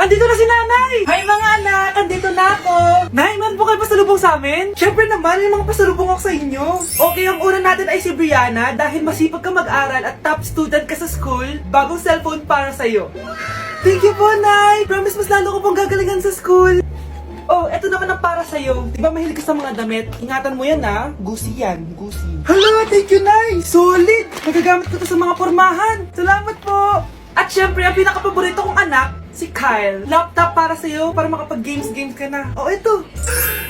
andito na si nanay! Hi mga anak, andito na ako! Nay, meron po kayo pasalubong sa amin? Siyempre naman, may mga pasalubong ako sa inyo. Okay, ang una natin ay si Brianna dahil masipag ka mag-aral at top student ka sa school, bagong cellphone para sa'yo. Thank you po, Nay! Promise mas lalo ko pong gagalingan sa school. Oh, eto naman ang para sa'yo. Di ba mahilig ka sa mga damit? Ingatan mo yan ha. Gucci yan. Gucci. Hala, thank you, Nay! Solid! Magagamit ko to sa mga pormahan. Salamat po! At syempre, ang pinakapaborito kong anak, si Kyle. Laptop para sa'yo para makapag-games ka na. Oh, ito.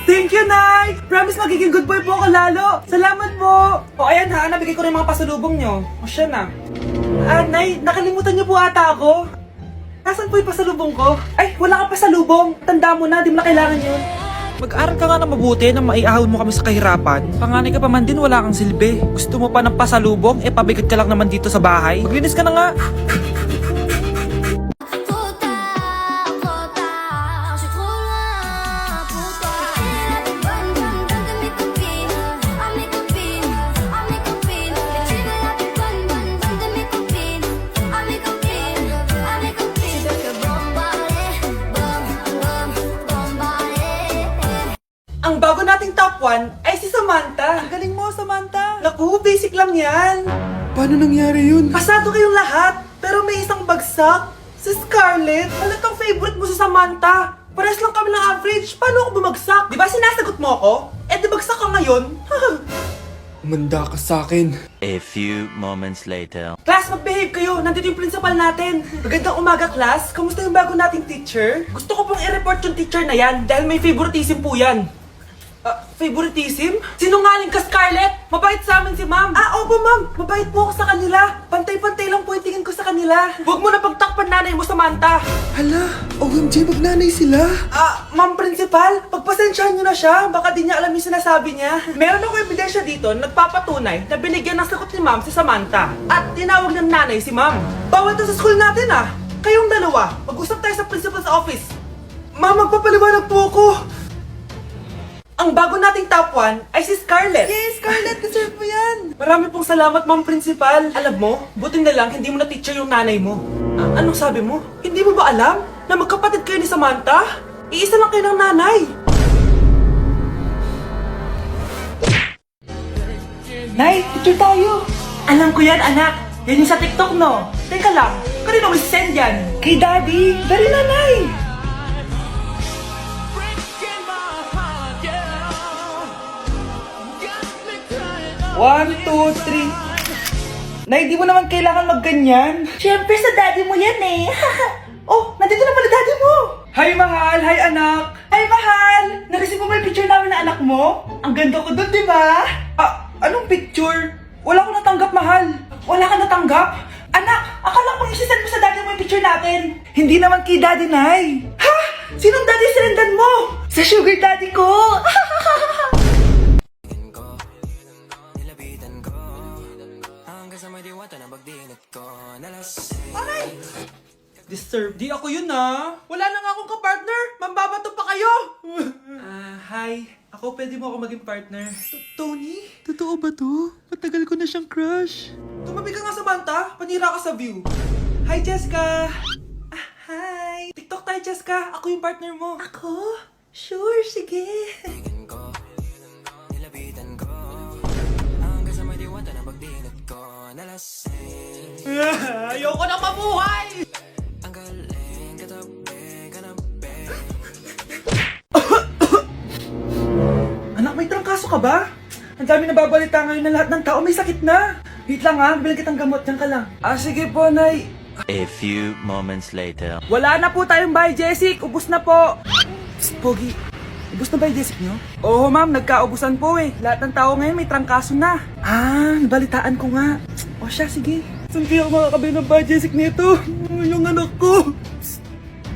Thank you, Nay! Promise magiging good boy po ako lalo. Salamat po! O, ayan ha. Nabigay ko rin mga pasalubong nyo. O, siya na. Nay, nakalimutan niyo po ata ako. Nasaan po yung pasalubong ko? Ay, wala kang pasalubong. Tanda mo na, di mo na kailangan yun. Mag-aral ka nga na mabuti na maiahon mo kami sa kahirapan. Panganay ka pa man din, wala kang silbi. Gusto mo pa ng pasalubong? Pabigat ka lang naman dito sa bahay. Maglinis ka na nga. Ang bago nating top 1 ay si Samantha. Ang galing mo, Samantha. Naku, basic lang yan. Paano nangyari yun? Pasado kayong lahat, pero may isang bagsak. Si Scarlett, halatang favorite mo si Samantha. Pares lang kami ng average. Paano ako bumagsak? Di ba sinasagot mo ako? Di bagsak ka ngayon? Umanda ka sa akin. A few moments later. Class, mag-behave kayo. Nandito yung principal natin. Magandang umaga, class. Kamusta yung bago nating teacher? Gusto ko pong i-report yung teacher na yan dahil may favoritism po yan. Favoritism? Sinungaling ka, Scarlett! Mabait sa amin si ma'am! Opo ma'am! Mabait po ako sa kanila! Pantay-pantay lang po yung tingin ko sa kanila! Huwag mo na pagtakpan nanay mo, Samantha! Hala, OMG, magnanay sila. Ma'am principal, pagpasensyahan niyo na siya, baka di niya alam yung sinasabi niya. Meron ako ebidensya dito na nagpapatunay na binigyan ng sagot ni ma'am si Samantha at tinawag ng nanay si ma'am. Bawal to sa school natin Kayong dalawa, mag-usap tayo sa principal's office. Ma'am, magpapaliwanag po ako. Ang bago nating top 1 ay si Scarlett. Yes, Scarlett, deserve mo yan. Marami pong salamat, ma'am principal. Alam mo, buti na lang hindi mo na teacher yung nanay mo. Anong sabi mo? Hindi mo ba alam na magkapatid kayo ni Samantha? Iisa lang kayo ng nanay. Nay, teacher tayo. Alam ko yan, anak. Yan yung sa TikTok, no? Teka lang, kanino mo send yan? Kay Daddy. Dari nanay. 1, 2, 3. Nay, di mo naman kailangan magganyan. Siyempre, sa daddy mo yan Oh, nandito na pala daddy mo. Hi, mahal. Hi, anak. Hi, mahal. Nareceive mo ba yung picture namin na anak mo? Ang ganda ko dun, di ba? Anong picture? Wala ko natanggap, mahal. Wala ka natanggap? Anak, akala ko isisend mo sa daddy mo yung picture natin. Hindi naman kay daddy, Nay. Ha? Sinong daddy sinendan mo? Sa sugar daddy ko. Aray! Disturb. Di ako yun Wala na nga akong ka-partner. Mambabato pa kayo. Hi. Ako, pwede mo ako maging partner. Tony? Totoo ba to? Matagal ko na siyang crush. Tumabi ka nga, Samantha. Panira ka sa view. Hi, Jessica. Hi. TikTok tayo, Jessica. Ako yung partner mo. Ako? Sure, sige. Ayoko na mabuhay! Anak, may trangkaso ka ba? Ang dami nababalita ngayon na lahat ng tao may sakit na. Wait lang bilang kitang gamot. Diyan ka lang. Sige po, Nay. A few moments later. Wala na po tayong bahay, Jessic. Ubus na po. Psst, Pogi. Ubus na ba yung Jessic nyo? Oo, ma'am. Nagkaubusan po Lahat ng tao ngayon may trangkaso na. Nabalitaan ko nga. O siya, sige. Saan kaya ako makakabay ng bahay, Jessic nito? Yung anak ko. Psst.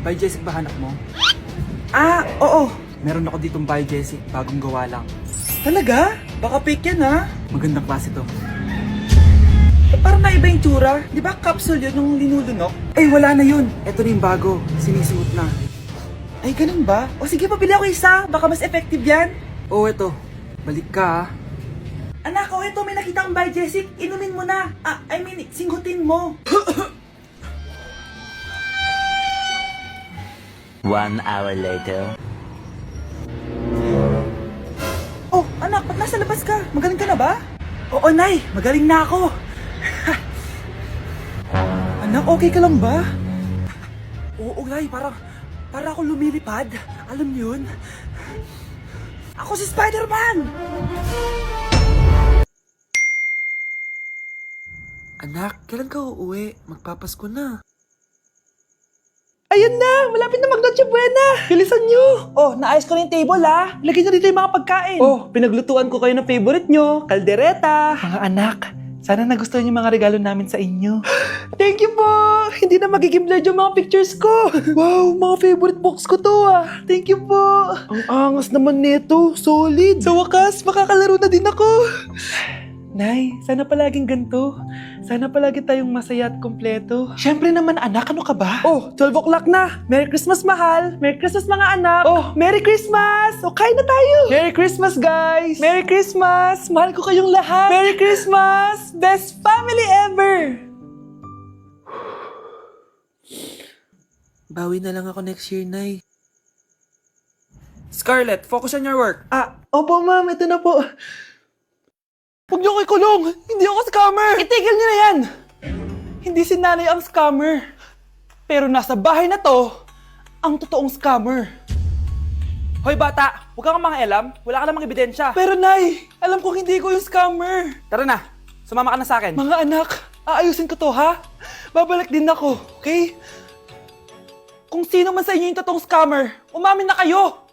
Bahay, Jessic ba hanap mo? Oo. Meron ako ditong bahay, Jessic. Bagong gawa lang. Talaga? Baka fake yan, Magandang klase to. Parang naiba yung tsura. Di ba capsule yun yung linulunok? Wala na yun. Ito na yung bago. Sinisuot na. Ay, ganun ba? O sige, pabili ako isa. Baka mas effective yan. Eto. Balik ka, Anak, ito may nakita kang bahay, Jessic. Inumin mo na. Singhutin mo. 1 hour later. Oh, anak, ba't nasa labas ka? Magaling ka na ba? Oo, Nay. Magaling na ako. Anak, okay ka lang ba? Oo, Nay. Para ako lumilipad. Alam niyo yun? Ako si Spider-Man! Anak, kailan ka uuwi? Magpapasko na. Ayun na! Malapit na mag-Noche Buena! Bilisan nyo! Oh, naayos ko na yung table ha! Lagyan nyo dito yung mga pagkain! Oh, pinaglutuan ko kayo ng favorite nyo, kaldereta! Mga anak, sana nagustuhan yung mga regalo namin sa inyo. Thank you po! Hindi na magiging blurred yung mga pictures ko! Wow, mga favorite box ko to ah! Thank you po! Ang angas naman nito, solid! Sa wakas, makakalaro na din ako! Nay, sana palaging ganito. Sana palagi tayong masaya at kompleto. Siyempre naman anak, ano ka ba? Oh, 12 o'clock na. Merry Christmas, mahal. Merry Christmas, mga anak. Oh, Merry Christmas! O, kain na tayo. Merry Christmas, guys. Merry Christmas. Mahal ko kayong lahat. Merry Christmas. Best family ever. Bawi na lang ako next year, Nay. Scarlett, focus on your work. Opo, ma'am. Ito na po. Huwag niyo ko ikulong! Hindi ako scammer! Itigil niyo na yan! Hindi si nanay ang scammer. Pero nasa bahay na to, ang totoong scammer. Hoy bata, huwag kang mangialam. Wala ka namang ebidensya. Pero nay, alam kong hindi ko yung scammer. Tara na, sumama ka na sa akin. Mga anak, aayusin ko to ha? Babalik din ako, okay? Kung sino man sa inyo yung totoong scammer, umamin na kayo!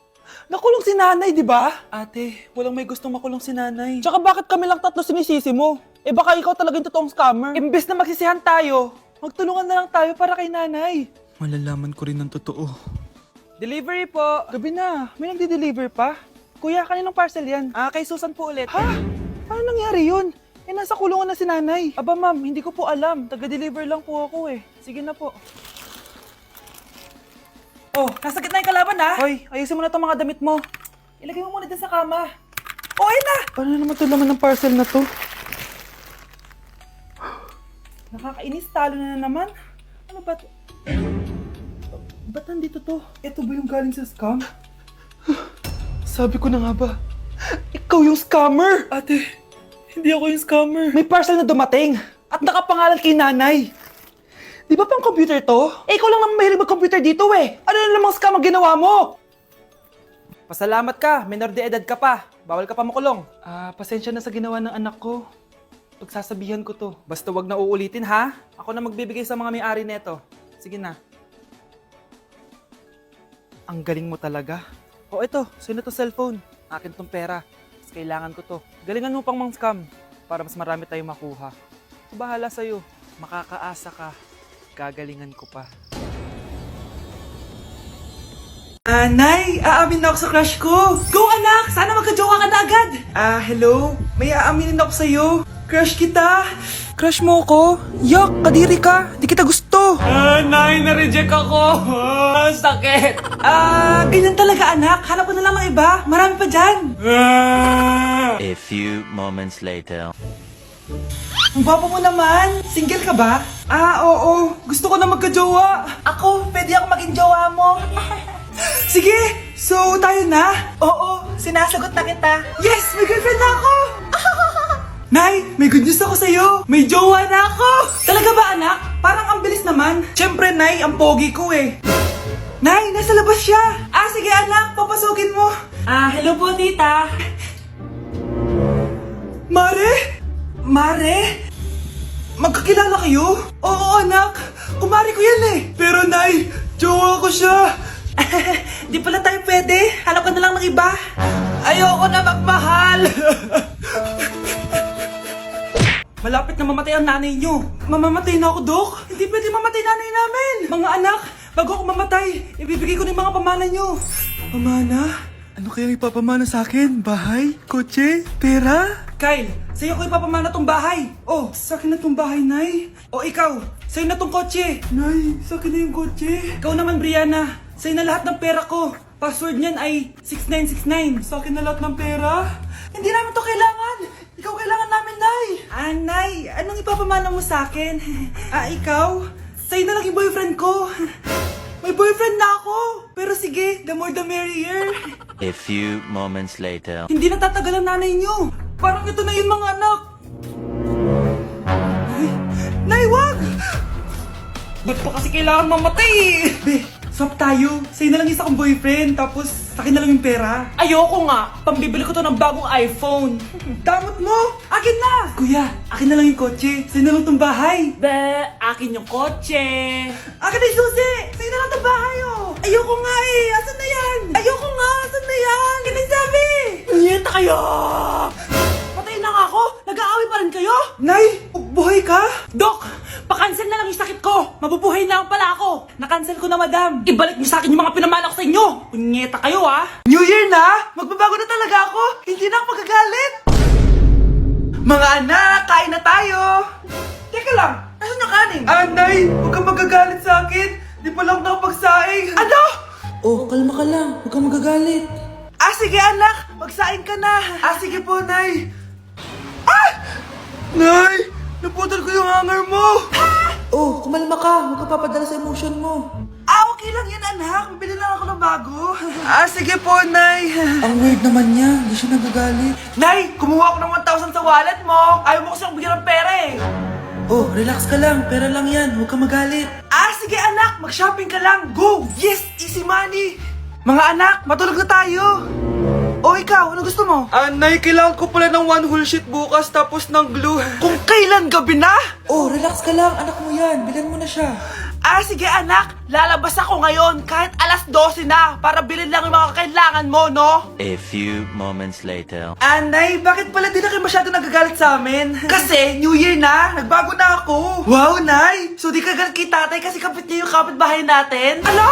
Nakulong si nanay, di ba? Ate, walang may gustong makulong si nanay. Tsaka bakit kami lang tatlo sinisisi mo? Eh baka ikaw talaga yung totoong scammer. Imbes na magsisihan tayo, magtulungan na lang tayo para kay nanay. Malalaman ko rin ang totoo. Delivery po. Gabi na, may nagde-deliver pa? Kuya, kaninong parcel yan? Kay Susan po ulit. Ha? Paano nangyari yun? Eh nasa kulungan na si nanay. Aba ma'am, hindi ko po alam. Taga-deliver lang po ako eh. Sige na po. Oh, nasa gitna yung kalaban ha? Hoy, ayusin mo na itong mga damit mo. Ilagay mo muna dyan sa kama. Oh, ayun na! Paano naman ito laman ng parcel na to? Nakakainis, talo na naman. Ano ba ito? Ba't nandito to? Ito ba yung galing sa scam? Sabi ko na nga ba, ikaw yung scammer! Ate, hindi ako yung scammer. May parcel na dumating at nakapangalan kay nanay. Di ba pang computer to? Eh, ikaw lang naman mahilig mag-computer dito eh. Ano na namang scam ang ginawa mo? Pasalamat ka, minor de edad ka pa. Bawal ka pa makulong. Pasensya na sa ginawa ng anak ko. Pagsasabihan ko to. Basta wag na uulitin ha. Ako na magbibigay sa mga may-ari neto. Sige na. Ang galing mo talaga. Oh, ito. Sino to cellphone? Akin tong pera. Mas kailangan ko to. Galingan mo pang mang-scam para mas marami tayong makuha. So, bahala sa'yo. Makakaasa ka. Gagalingan ko pa. Nay, aamin na ako sa crush ko. Go anak! Sana magka-jowa ka na agad. Hello? May aaminin ako sa'yo. Crush kita. Crush mo ko? Yak, kadiri ka. Di kita gusto. Nay, na-reject ako. Sakit. Ganyan talaga anak. Hanap ko na lang ng iba. Marami pa dyan. A few moments later. Ang gwapo mo naman. Single ka ba? Oo. Gusto ko na magka-jowa. Ako, pwede ako maging jowa mo. Sige, so tayo na? Oo, sinasagot na kita. Yes, may girlfriend na ako! Nay, may good news ako sa'yo. May jowa na ako! Talaga ba anak? Parang ang bilis naman. Siyempre, Nay, ang pogi ko eh. Nay, nasa labas siya. Sige anak, papasukin mo. Hello po tita. Mare? Mare? Magkakilala kayo? Oo anak, kumari ko yan eh. Pero Nay, jowa ko siya. Di pala tayo pwede. Hanap ka na lang ng iba. Ayoko na magmahal. Malapit na mamatay ang nanay nyo. Mamamatay na ako, Dok. Hindi pwede mamatay nanay namin. Mga anak, bago ako mamatay, ibibigay ko na yung mga pamana nyo. Pamana? Ano kaya ipapamana sa akin? Bahay? Kotse? Pera? Kyle, sa'yo ko ipapamana tong bahay. Oh, sa akin na tong bahay, Nay. O ikaw, sa'yo na tong kotse. Nay, sa akin na yung kotse. Ikaw naman, Brianna. Sa'yo na lahat ng pera ko. Password niyan ay 6969. Sa akin na lahat ng pera? Hindi namin to kailangan. Ikaw kailangan namin, Nay. Nay, anong ipapamana mo sa akin? Ikaw? Sa'yo na lang yung boyfriend ko. May boyfriend na ako. Pero The more the merrier. A few moments later. Hindi natatagal ang nanay niyo. Parang ito na yun mga anak. Ay, Nay, wag! Ba't pa kasi kailangan mamatay eh? Be, swap tayo. Sa'yo na lang isa kong boyfriend, tapos akin na lang yung pera. Ayoko nga. Pambibili ko to ng bagong iPhone. Damot mo! Akin na! Kuya, akin na lang yung kotse. Sa'yo na lang tong bahay. Be, akin yung kotse. Akin na yung susi! Sa'yo na lang tong bahay oh! Ayoko nga eh! Asan na yan? Ayoko nga! Asan na yan? Akin na yung sabi! Niyeta kayo! Patay na nga ako! Nag-aaway pa rin kayo? Nay! Buhay ka? Dok! Pa-cancel na lang yung sakit ko! Mabubuhay na lang pala ako! Na-cancel ko na, madam! Ibalik niyo sa akin yung mga pinamala ko sa inyo! Punyeta kayo, ha? New Year na! Magbabago na talaga ako! Hindi na ako magagalit! Mga anak, kain na tayo! Teka lang, asan yung kanin? Nay! Huwag kang magagalit sa akin! Di pa lang nakapagsaing! Ano? Oh, kalma ka lang. Huwag kang magagalit. Sige anak! Magsaing ka na! Sige po, Nay! Nay! Naputol ko yung hanger mo! Oh, kumalma ka. Huwag ka papadala sa emotion mo. Okay lang yan, anak. Bibili lang ako ng bago. Sige po, Nay. Ang weird naman niya, hindi siya nagagalit. Nay, kumuha ako ng 1,000 sa wallet mo. Ayaw mo kasi akong bigyan ng pera eh. Oh, relax ka lang, pera lang yan, huwag ka magalit. Sige anak, mag-shopping ka lang. Go! Yes, easy money. Mga anak, matulog na tayo. Ikaw, ano gusto mo? Nay, kailangan ko pala ng one whole sheet bukas tapos ng glue. Kung kailan gabi na? Oh, relax ka lang, anak mo yan, bilan mo na siya. Sige anak, lalabas ako ngayon kahit alas 12 na para bilhin lang yung mga kailangan mo, no? A few moments later. Nay, bakit pala di na kayo masyado nagagalit sa amin? Kasi, New Year na, nagbago na ako. Wow, Nay! So di ka galit kay tatay kasi kapit niya yung kapitbahay natin? Ano?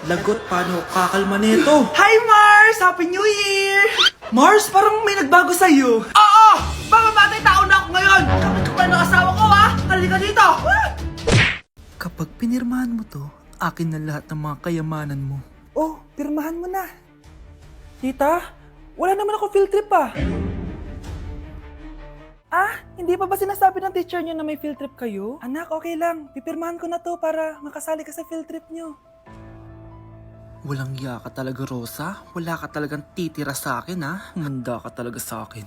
Lagot, paano kakalma nito? Hi, Mars! Happy New Year! Mars, parang may nagbago sa'yo. Oo! Mamamatay tao na ako ngayon! Kapit ko pa ng asawa ko, ha? Halika dito! Kapag pinirmahan mo to, akin na lahat ng mga kayamanan mo. Oh, pirmahan mo na. Tita, wala naman ako field trip ah. Hindi pa ba sinasabi ng teacher niyo na may field trip kayo? Anak, okay lang. Pipirmahan ko na to para makasali ka sa field trip niyo. Walang iya ka talaga, Rosa. Wala ka talagang titira sa akin, ha? Manda ka talaga sa akin.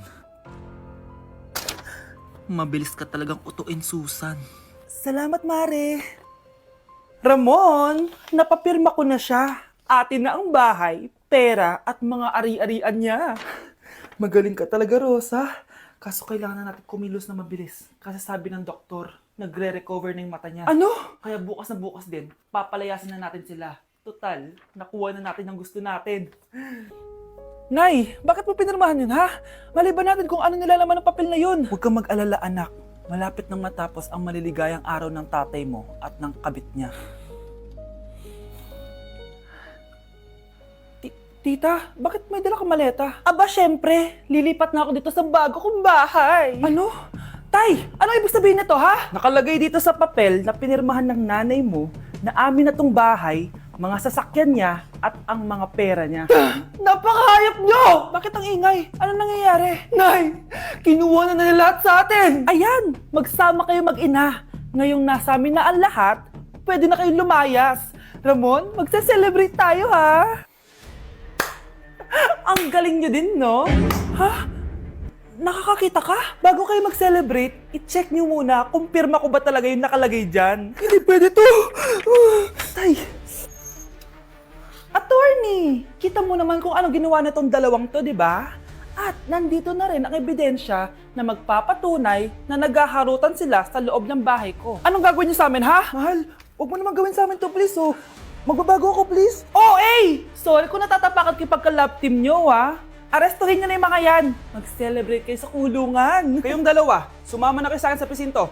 Mabilis ka talagang utuin, Susan. Salamat, Mare. Ramon, napapirma ko na siya. Atin na ang bahay, pera at mga ari-arian niya. Magaling ka talaga, Rosa. Kaso kailangan na natin kumilos na mabilis. Kasi sabi ng doktor, nagre-recover na yung mata niya. Ano? Kaya bukas na bukas din, papalayasin na natin sila. Total, nakuha na natin ang gusto natin. Nay, bakit mo pinirmahan yun, ha? Maliban natin kung ano nilalaman ng papel na yun. Huwag kang mag-alala, anak. Malapit nang matapos ang maliligayang araw ng tatay mo at ng kabit niya. Tita, bakit may dala kang maleta? Syempre. Lilipat na ako dito sa bago kong bahay. Ano? Tay, ano ibig sabihin nito, ha? Nakalagay dito sa papel na pinirmahan ng nanay mo na amin na tong bahay, mga sasakyan niya at ang mga pera niya. Napakahayop nyo! Bakit ang ingay? Ano nangyayari? Nay, kinuha na nila lahat sa atin! Ayan, magsama kayo mag-ina. Ngayong nasa amin na ang lahat, pwede na kayong lumayas. Ramon, magse-celebrate tayo, ha? Ang galing nyo din, no? Ha? Nakakakita ka? Bago kayo mag-celebrate, i-check nyo muna kung pirma ko ba talaga yung nakalagay dyan. Hindi pwede to! Tay! Attorney! Kita mo naman kung ano ginawa na tong dalawang to, di ba? At nandito na rin ang ebidensya na magpapatunay na naghaharutan sila sa loob ng bahay ko. Anong gagawin niyo sa amin, ha? Mahal, huwag mo naman gawin sa amin to, please, oh. Magbabago ako, please. Sorry kung natatapakan kayo pagka-love team nyo, ha? Arestuhin nyo na yung mga yan. Mag-celebrate kayo sa kulungan. Kayong dalawa, sumama na kayo sa akin sa presinto.